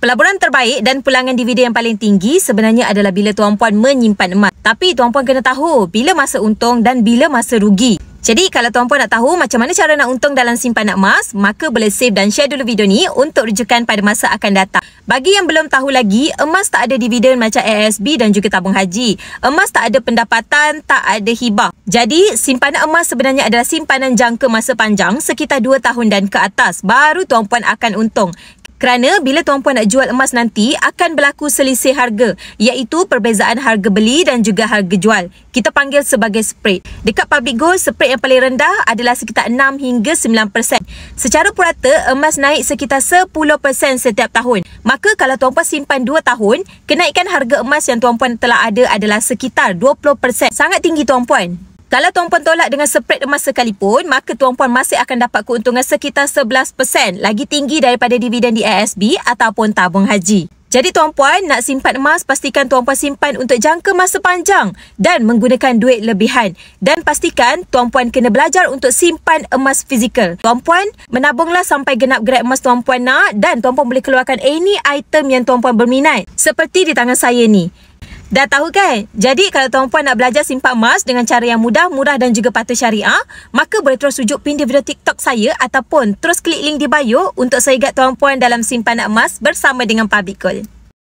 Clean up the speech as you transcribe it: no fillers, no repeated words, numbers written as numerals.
Pelaburan terbaik dan pulangan dividen yang paling tinggi sebenarnya adalah bila tuan-puan menyimpan emas. Tapi tuan-puan kena tahu bila masa untung dan bila masa rugi. Jadi kalau tuan-puan nak tahu macam mana cara nak untung dalam simpanan emas, maka boleh save dan share dulu video ni untuk rujukan pada masa akan datang. Bagi yang belum tahu lagi, emas tak ada dividen macam ASB dan juga tabung haji. Emas tak ada pendapatan, tak ada hibah. Jadi simpanan emas sebenarnya adalah simpanan jangka masa panjang sekitar 2 tahun dan ke atas. Baru tuan-puan akan untung. Kerana bila tuan-puan nak jual emas nanti, akan berlaku selisih harga, iaitu perbezaan harga beli dan juga harga jual. Kita panggil sebagai spread. Dekat public gold, spread yang paling rendah adalah sekitar 6 hingga 9%. Secara purata, emas naik sekitar 10% setiap tahun. Maka kalau tuan-puan simpan 2 tahun, kenaikan harga emas yang tuan-puan telah ada adalah sekitar 20%. Sangat tinggi tuan-puan. Kalau tuan-puan tolak dengan spread emas sekalipun, maka tuan-puan masih akan dapat keuntungan sekitar 11%, lagi tinggi daripada dividen di ASB ataupun tabung haji. Jadi tuan-puan nak simpan emas, pastikan tuan-puan simpan untuk jangka masa panjang dan menggunakan duit lebihan. Dan pastikan tuan-puan kena belajar untuk simpan emas fizikal. Tuan-puan menabunglah sampai genap grade emas tuan-puan nak dan tuan-puan boleh keluarkan any item yang tuan-puan berminat. Seperti di tangan saya ni. Dah tahu kan? Jadi kalau tuan-puan nak belajar simpan emas dengan cara yang mudah, murah dan juga patuh syariah, maka boleh terus rujuk pin di video TikTok saya ataupun terus klik link di bio untuk saya guide tuan-puan dalam simpanan emas bersama dengan Public Gold.